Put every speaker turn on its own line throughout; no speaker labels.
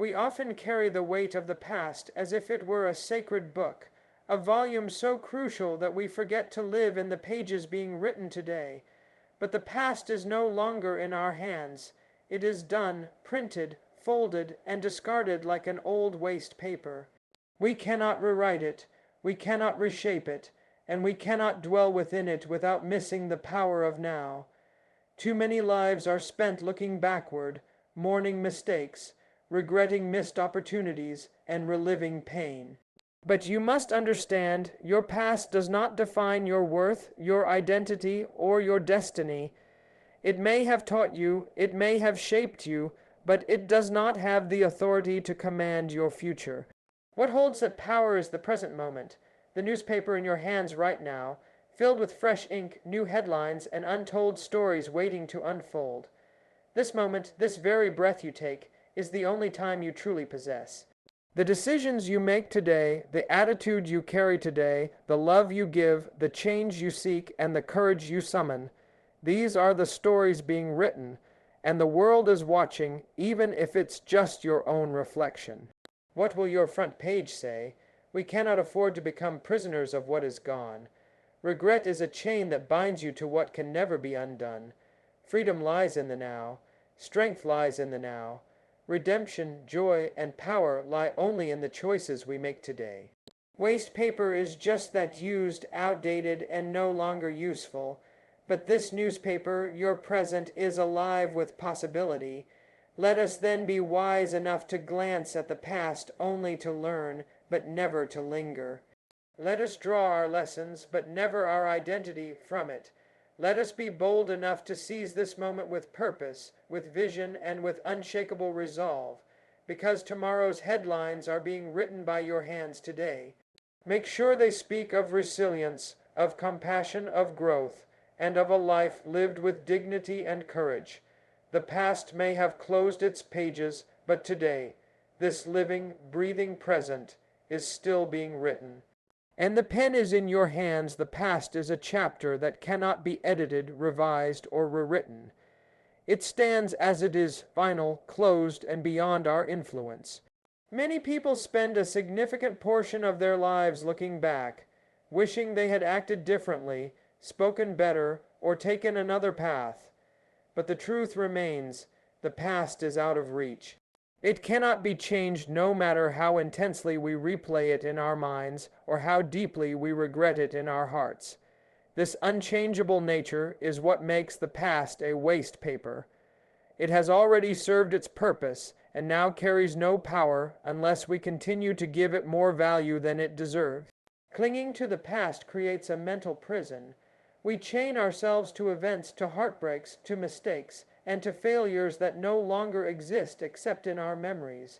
We often carry the weight of the past as if it were a sacred book, a volume so crucial that we forget to live in the pages being written today. But the past is no longer in our hands. It is done, printed, folded, and discarded like an old waste paper. We cannot rewrite it, we cannot reshape it, and we cannot dwell within it without missing the power of now. Too many lives are spent looking backward, mourning mistakes, regretting missed opportunities, and reliving pain. But you must understand, your past does not define your worth, your identity, or your destiny. It may have taught you, it may have shaped you, but it does not have the authority to command your future. What holds that power is the present moment, the newspaper in your hands right now, filled with fresh ink, new headlines, and untold stories waiting to unfold. This moment, this very breath you take, is the only time you truly possess. The decisions you make today, the attitude you carry today, the love you give, the change you seek, and the courage you summon, these are the stories being written, and the world is watching, even if it's just your own reflection. What will your front page say? We cannot afford to become prisoners of what is gone. Regret is a chain that binds you to what can never be undone. Freedom lies in the now. Strength lies in the now. Redemption, joy, and power lie only in the choices we make today. Waste paper is just that, used, outdated, and no longer useful. But this newspaper, your present, is alive with possibility. Let us then be wise enough to glance at the past only to learn, but never to linger. Let us draw our lessons, but never our identity, from it. Let us be bold enough to seize this moment with purpose, with vision, and with unshakable resolve, because tomorrow's headlines are being written by your hands today. Make sure they speak of resilience, of compassion, of growth, and of a life lived with dignity and courage. The past may have closed its pages, but today, this living, breathing present is still being written. And the pen is in your hands. The past is a chapter that cannot be edited, revised, or rewritten. It stands as it is, final, closed, and beyond our influence. Many people spend a significant portion of their lives looking back, wishing they had acted differently, spoken better, or taken another path. But the truth remains, the past is out of reach. It cannot be changed no matter how intensely we replay it in our minds or how deeply we regret it in our hearts. This unchangeable nature is what makes the past a waste paper. It has already served its purpose and now carries no power unless we continue to give it more value than it deserves. Clinging to the past creates a mental prison. We chain ourselves to events, to heartbreaks, to mistakes, and to failures that no longer exist except in our memories.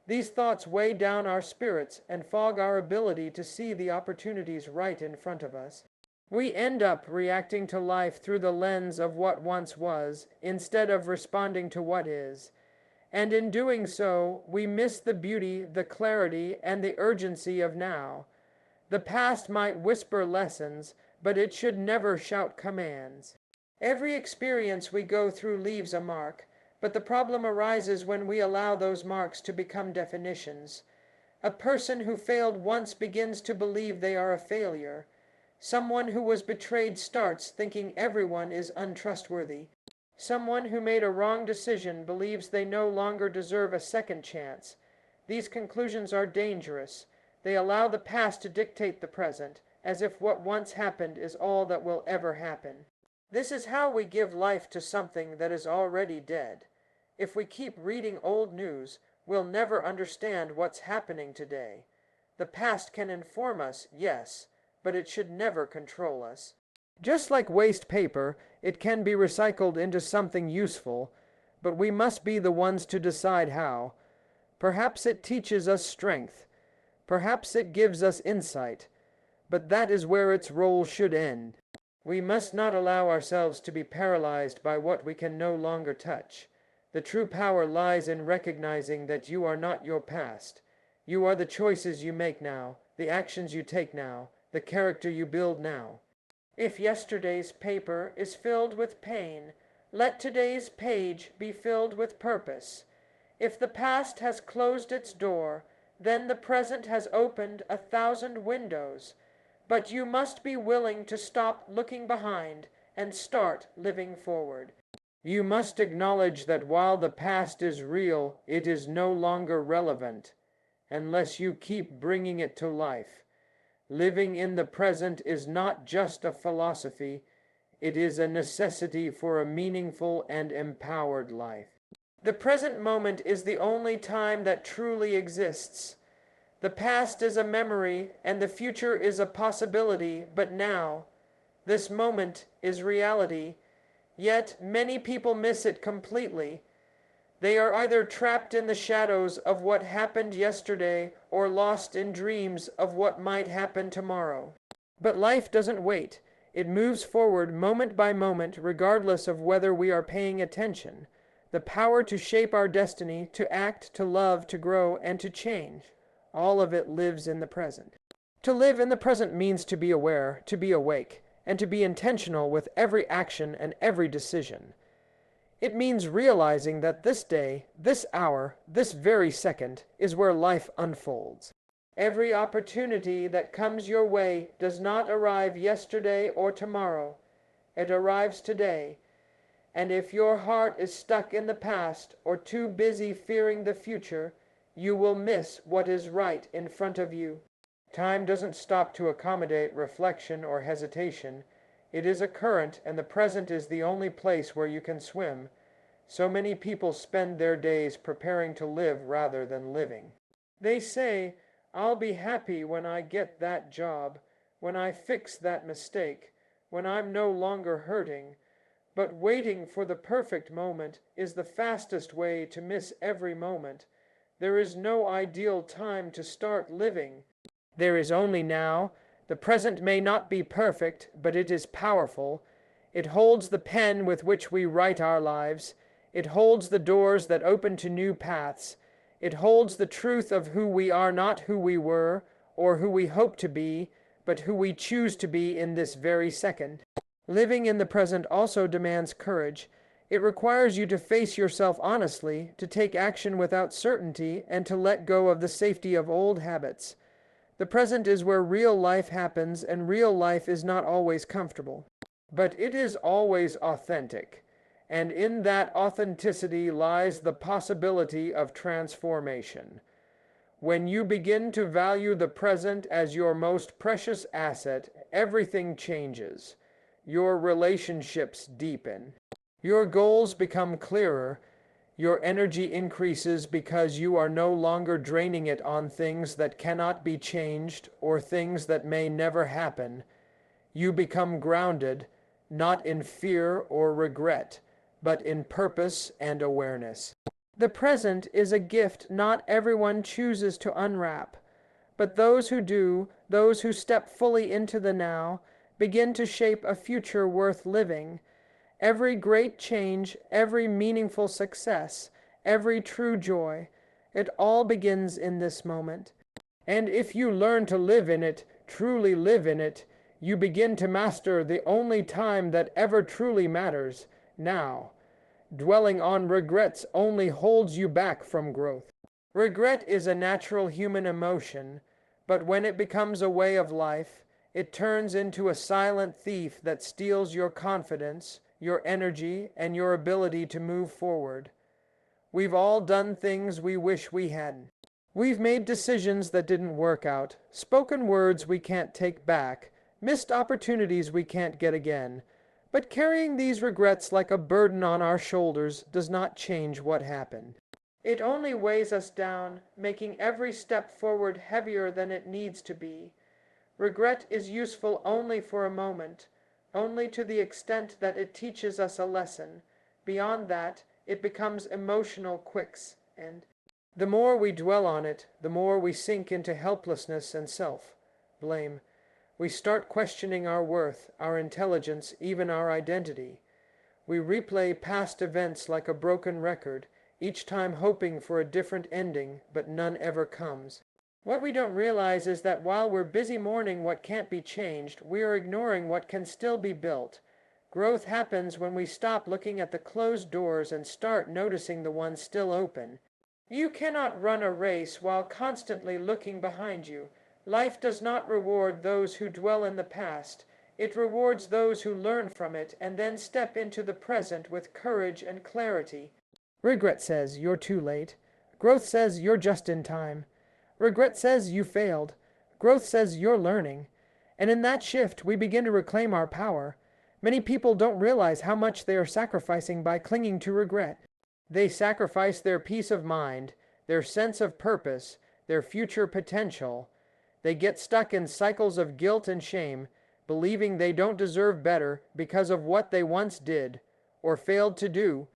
These thoughts weigh down our spirits and fog our ability to see the opportunities right in front of us. We end up reacting to life through the lens of what once was, instead of responding to what is. And in doing so, we miss the beauty, the clarity, and the urgency of now. The past might whisper lessons, but it should never shout commands. Every experience we go through leaves a mark, but the problem arises when we allow those marks to become definitions. A person who failed once begins to believe they are a failure. Someone who was betrayed starts thinking everyone is untrustworthy. Someone who made a wrong decision believes they no longer deserve a second chance. These conclusions are dangerous. They allow the past to dictate the present, as if what once happened is all that will ever happen. This is how we give life to something that is already dead. If we keep reading old news, we'll never understand what's happening today. The past can inform us, yes, but it should never control us. Just like waste paper, it can be recycled into something useful, but we must be the ones to decide how. Perhaps it teaches us strength. Perhaps it gives us insight. But that is where its role should end. We must not allow ourselves to be paralyzed by what we can no longer touch. The true power lies in recognizing that you are not your past. You are the choices you make now, the actions you take now, the character you build now. If yesterday's paper is filled with pain, let today's page be filled with purpose. If the past has closed its door, then the present has opened 1,000 windows. But you must be willing to stop looking behind and start living forward. You must acknowledge that while the past is real, it is no longer relevant, unless you keep bringing it to life. Living in the present is not just a philosophy, it is a necessity for a meaningful and empowered life. The present moment is the only time that truly exists. The past is a memory and the future is a possibility, but now, this moment is reality. Yet many people miss it completely. They are either trapped in the shadows of what happened yesterday or lost in dreams of what might happen tomorrow. But life doesn't wait. It moves forward moment by moment, regardless of whether we are paying attention. The power to shape our destiny, to act, to love, to grow, and to change. All of it lives in the present. To live in the present means to be aware, to be awake, and to be intentional with every action and every decision. It means realizing that this day, this hour, this very second is where life unfolds. Every opportunity that comes your way does not arrive yesterday or tomorrow. It arrives today. And if your heart is stuck in the past or too busy fearing the future, you will miss what is right in front of you. Time doesn't stop to accommodate reflection or hesitation. It is a current, and the present is the only place where you can swim. So many people spend their days preparing to live rather than living. They say, "I'll be happy when I get that job, when I fix that mistake, when I'm no longer hurting." But waiting for the perfect moment is the fastest way to miss every moment. There is no ideal time to start living. There is only now. The present may not be perfect, but it is powerful. It holds the pen with which we write our lives. It holds the doors that open to new paths. It holds the truth of who we are, not who we were, or who we hope to be, but who we choose to be in this very second. Living in the present also demands courage. It requires you to face yourself honestly, to take action without certainty, and to let go of the safety of old habits. The present is where real life happens, and real life is not always comfortable. But it is always authentic, and in that authenticity lies the possibility of transformation. When you begin to value the present as your most precious asset, everything changes. Your relationships deepen. Your goals become clearer. Your energy increases because you are no longer draining it on things that cannot be changed or things that may never happen. You become grounded, not in fear or regret, but in purpose and awareness. The present is a gift not everyone chooses to unwrap, but those who do, those who step fully into the now, begin to shape a future worth living. Every great change, every meaningful success, every true joy, it all begins in this moment. And if you learn to live in it, truly live in it, you begin to master the only time that ever truly matters, now. Dwelling on regrets only holds you back from growth. Regret is a natural human emotion, but when it becomes a way of life, it turns into a silent thief that steals your confidence, your energy, and your ability to move forward. We've all done things we wish we hadn't. We've made decisions that didn't work out, spoken words we can't take back, missed opportunities we can't get again. But carrying these regrets like a burden on our shoulders does not change what happened. It only weighs us down, making every step forward heavier than it needs to be. Regret is useful only for a moment, only to the extent that it teaches us a lesson. Beyond that, it becomes emotional quicksand. The more we dwell on it, the more we sink into helplessness and self-blame. We start questioning our worth, our intelligence, even our identity. We replay past events like a broken record, each time hoping for a different ending, but none ever comes. What we don't realize is that while we're busy mourning what can't be changed, we are ignoring what can still be built. Growth happens when we stop looking at the closed doors and start noticing the ones still open. You cannot run a race while constantly looking behind you. Life does not reward those who dwell in the past. It rewards those who learn from it and then step into the present with courage and clarity. Regret says you're too late. Growth says you're just in time. Regret says you failed. Growth says you're learning. And in that shift, we begin to reclaim our power. Many people don't realize how much they are sacrificing by clinging to regret. They sacrifice their peace of mind, their sense of purpose, their future potential. They get stuck in cycles of guilt and shame, believing they don't deserve better because of what they once did or failed to do.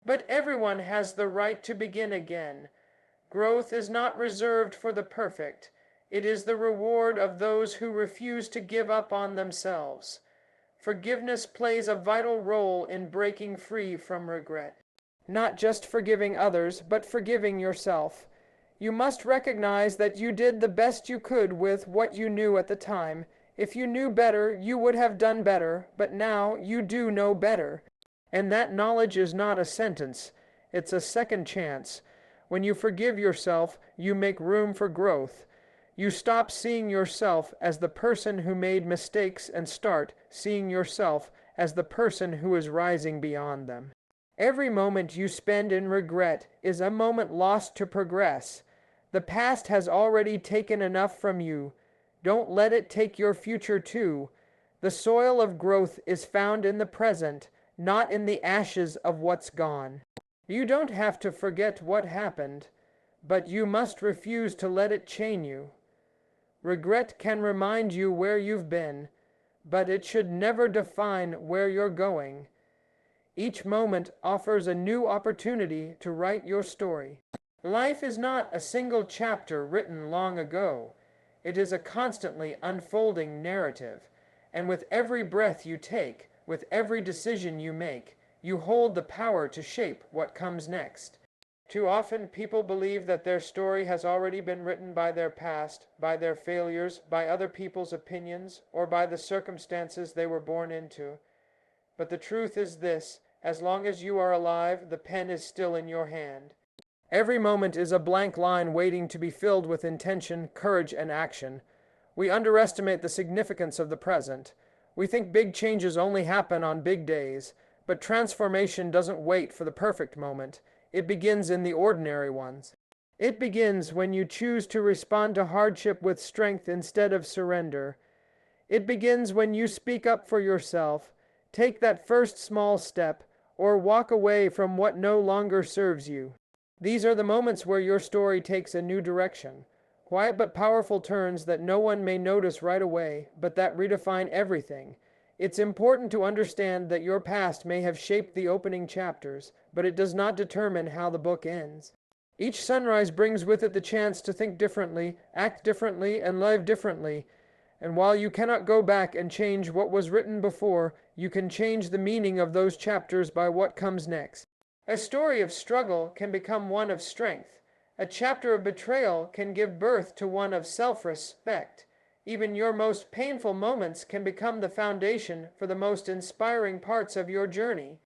But everyone has the right to begin again. Growth is not reserved for the perfect. It is the reward of those who refuse to give up on themselves. Forgiveness plays a vital role in breaking free from regret. Not just forgiving others, but forgiving yourself. You must recognize that you did the best you could with what you knew at the time. If you knew better, you would have done better, but now you do know better. And that knowledge is not a sentence. It's a second chance. When you forgive yourself, you make room for growth. You stop seeing yourself as the person who made mistakes and start seeing yourself as the person who is rising beyond them. Every moment you spend in regret is a moment lost to progress. The past has already taken enough from you. Don't let it take your future too. The soil of growth is found in the present, not in the ashes of what's gone. You don't have to forget what happened, but you must refuse to let it chain you. Regret can remind you where you've been, but it should never define where you're going. Each moment offers a new opportunity to write your story. Life is not a single chapter written long ago. It is a constantly unfolding narrative, and with every breath you take, with every decision you make, you hold the power to shape what comes next. Too often people believe that their story has already been written by their past, by their failures, by other people's opinions, or by the circumstances they were born into. But the truth is this: as long as you are alive, the pen is still in your hand. Every moment is a blank line waiting to be filled with intention, courage, and action. We underestimate the significance of the present. We think big changes only happen on big days, but transformation doesn't wait for the perfect moment. It begins in the ordinary ones. It begins when you choose to respond to hardship with strength instead of surrender. It begins when you speak up for yourself, take that first small step, or walk away from what no longer serves you. These are the moments where your story takes a new direction. Quiet but powerful turns that no one may notice right away, but that redefine everything. It's important to understand that your past may have shaped the opening chapters, but it does not determine how the book ends. Each sunrise brings with it the chance to think differently, act differently, and live differently. And while you cannot go back and change what was written before, you can change the meaning of those chapters by what comes next. A story of struggle can become one of strength. A chapter of betrayal can give birth to one of self-respect. Even your most painful moments can become the foundation for the most inspiring parts of your journey.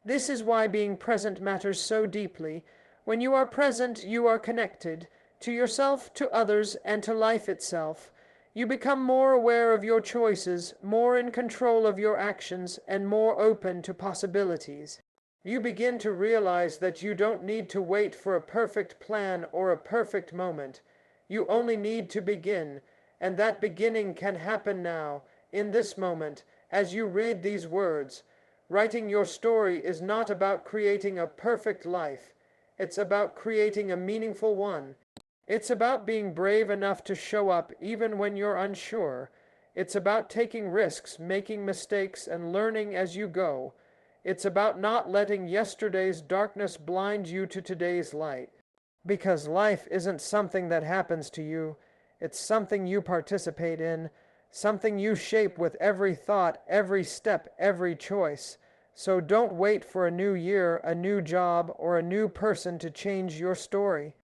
This is why being present matters so deeply. When you are present, you are connected to yourself, to others, and to life itself. You become more aware of your choices, more in control of your actions, and more open to possibilities. You begin to realize that you don't need to wait for a perfect plan or a perfect moment. You only need to begin. And that beginning can happen now, in this moment, as you read these words. Writing your story is not about creating a perfect life. It's about creating a meaningful one. It's about being brave enough to show up even when you're unsure. It's about taking risks, making mistakes, and learning as you go. It's about not letting yesterday's darkness blind you to today's light. Because life isn't something that happens to you. It's something you participate in, something you shape with every thought, every step, every choice. So don't wait for a new year, a new job, or a new person to change your story.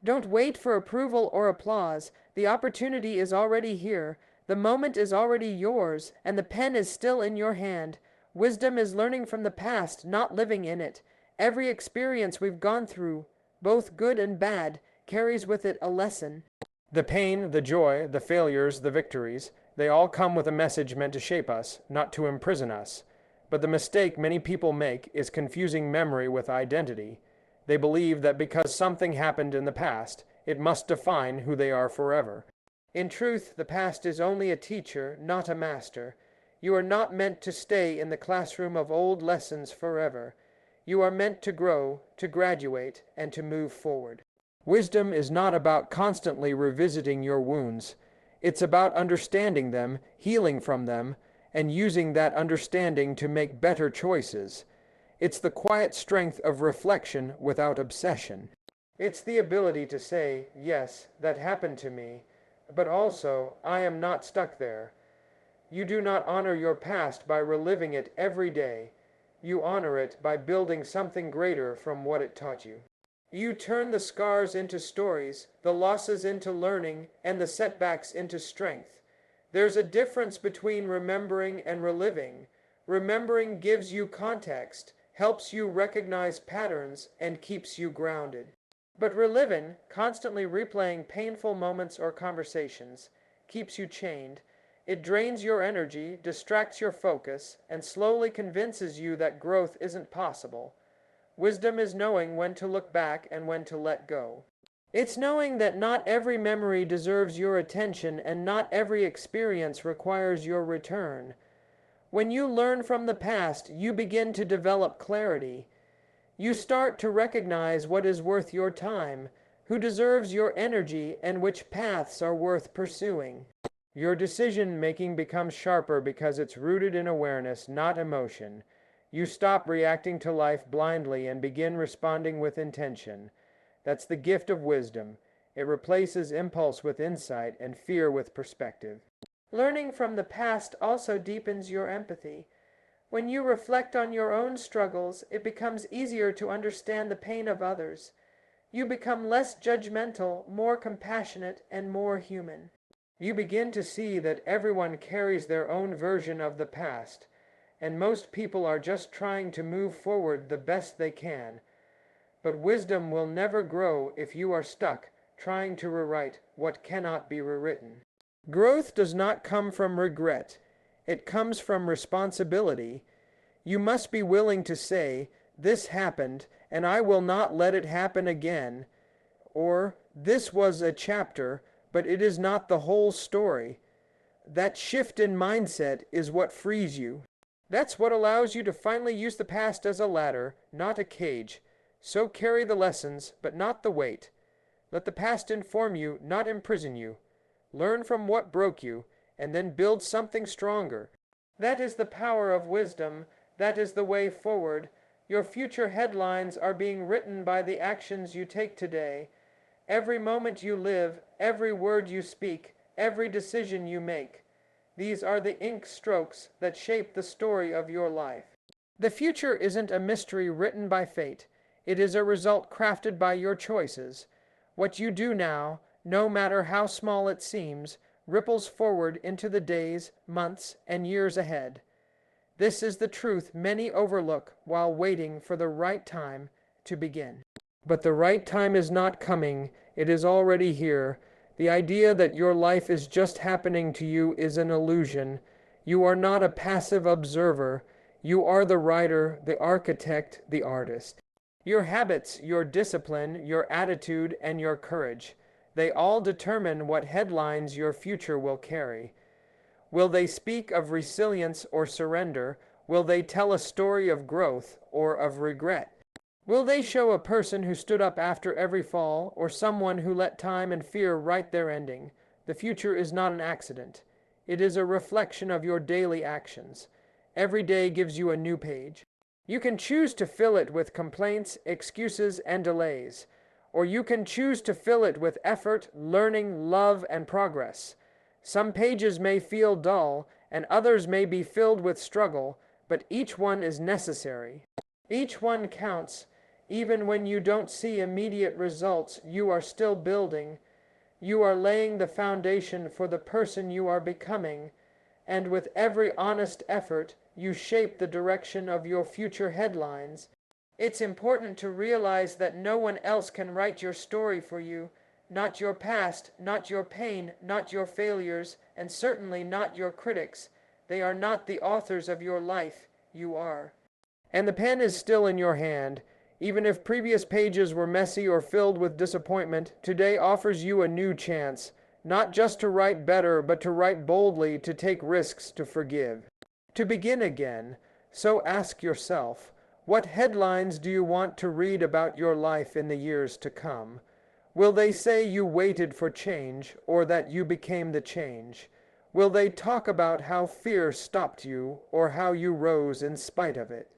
Don't wait for approval or applause. The opportunity is already here. The moment is already yours, and the pen is still in your hand. Wisdom is learning from the past, not living in it. Every experience we've gone through, both good and bad, carries with it a lesson. The pain, the joy, the failures, the victories, they all come with a message meant to shape us, not to imprison us. But the mistake many people make is confusing memory with identity. They believe that because something happened in the past, it must define who they are forever. In truth, the past is only a teacher, not a master. You are not meant to stay in the classroom of old lessons forever. You are meant to grow, to graduate, and to move forward. Wisdom is not about constantly revisiting your wounds. It's about understanding them, healing from them, and using that understanding to make better choices. It's the quiet strength of reflection without obsession. It's the ability to say, yes, that happened to me, but also, I am not stuck there. You do not honor your past by reliving it every day. You honor it by building something greater from what it taught you. You turn the scars into stories, the losses into learning, and the setbacks into strength. There's a difference between remembering and reliving. Remembering gives you context, helps you recognize patterns, and keeps you grounded. But reliving, constantly replaying painful moments or conversations, keeps you chained. It drains your energy, distracts your focus, and slowly convinces you that growth isn't possible. Wisdom is knowing when to look back and when to let go. It's knowing that not every memory deserves your attention and not every experience requires your return. When you learn from the past, you begin to develop clarity. You start to recognize what is worth your time, who deserves your energy, and which paths are worth pursuing. Your decision-making becomes sharper because it's rooted in awareness, not emotion. You stop reacting to life blindly and begin responding with intention. That's the gift of wisdom. It replaces impulse with insight and fear with perspective. Learning from the past also deepens your empathy. When you reflect on your own struggles, it becomes easier to understand the pain of others. You become less judgmental, more compassionate, and more human. You begin to see that everyone carries their own version of the past, and most people are just trying to move forward the best they can. But wisdom will never grow if you are stuck trying to rewrite what cannot be rewritten. Growth does not come from regret. It comes from responsibility. You must be willing to say, "This happened, and I will not let it happen again," or "This was a chapter, but it is not the whole story." That shift in mindset is what frees you. That's what allows you to finally use the past as a ladder, not a cage. So carry the lessons, but not the weight. Let the past inform you, not imprison you. Learn from what broke you, and then build something stronger. That is the power of wisdom. That is the way forward. Your future headlines are being written by the actions you take today. Every moment you live, every word you speak, every decision you make. These are the ink strokes that shape the story of your life. The future isn't a mystery written by fate. It is a result crafted by your choices. What you do now, no matter how small it seems, ripples forward into the days, months, and years ahead. This is the truth many overlook while waiting for the right time to begin. But the right time is not coming. It is already here. The idea that your life is just happening to you is an illusion. You are not a passive observer. You are the writer, the architect, the artist. Your habits, your discipline, your attitude, and your courage, they all determine what headlines your future will carry. Will they speak of resilience or surrender? Will they tell a story of growth or of regret? Will they show a person who stood up after every fall, or someone who let time and fear write their ending? The future is not an accident. It is a reflection of your daily actions. Every day gives you a new page. You can choose to fill it with complaints, excuses, and delays, or you can choose to fill it with effort, learning, love, and progress. Some pages may feel dull, and others may be filled with struggle, but each one is necessary. Each one counts. Even when you don't see immediate results, you are still building. You are laying the foundation for the person you are becoming, and with every honest effort, you shape the direction of your future headlines. It's important to realize that no one else can write your story for you, not your past, not your pain, not your failures, and certainly not your critics. They are not the authors of your life. You are. And the pen is still in your hand. Even if previous pages were messy or filled with disappointment, today offers you a new chance, not just to write better, but to write boldly, to take risks, to forgive. To begin again, so ask yourself, what headlines do you want to read about your life in the years to come? Will they say you waited for change, or that you became the change? Will they talk about how fear stopped you, or how you rose in spite of it?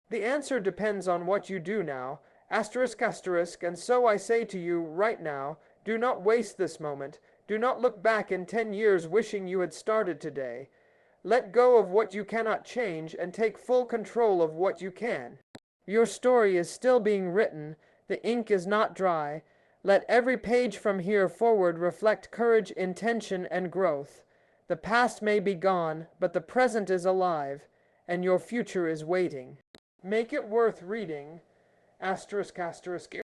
The answer depends on what you do now, asterisk, and so I say to you right now, do not waste this moment. Do not look back in 10 years wishing you had started today. Let go of what you cannot change and take full control of what you can. Your story is still being written. The ink is not dry. Let every page from here forward reflect courage, intention, and growth. The past may be gone, but the present is alive, and your future is waiting. Make it worth reading, asterisk.